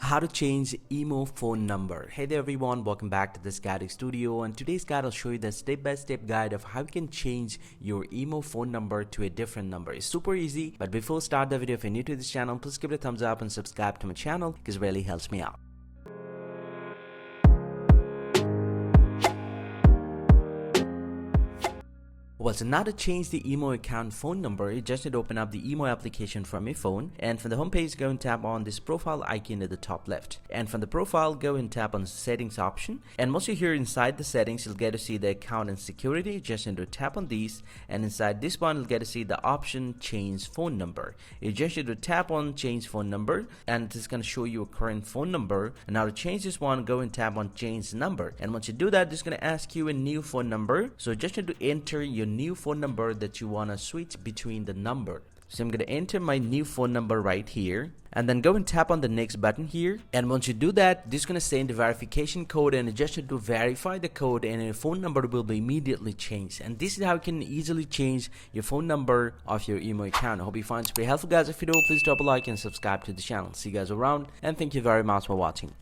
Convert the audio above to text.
how to change emo phone number. Hey there everyone, welcome back to this guiding studio, and today's guide will show you the step-by-step guide of how you can change your emo phone number to a different number. It's super easy, but before we start the video, if you're new to this channel, please give it a thumbs up and subscribe to my channel because it really helps me out. Well, so now to change the emo account phone number, you just need to open up the emo application from your phone, and from the home page, go and tap on this profile icon at the top left, and from the profile, go and tap on settings option, and once you're here inside the settings, you'll get to see the account and security. Just need to tap on these, and inside this one, you'll get to see the option change phone number. You just need to tap on change phone number, and this is going to show you a current phone number. And now to change this one, go and tap on change number, and once you do that, it's going to ask you a new phone number. So just need to enter your new phone number that you want to switch between the number. So I'm going to enter my new phone number right here, and then go and tap on the next button here, and once you do that, this is going to send the verification code, and you just need to verify the code and your phone number will be immediately changed. And this is how you can easily change your phone number of your emo account. I hope you find this very helpful, guys. If you do, please drop a like and subscribe to the channel. See you guys around, and thank you very much for watching.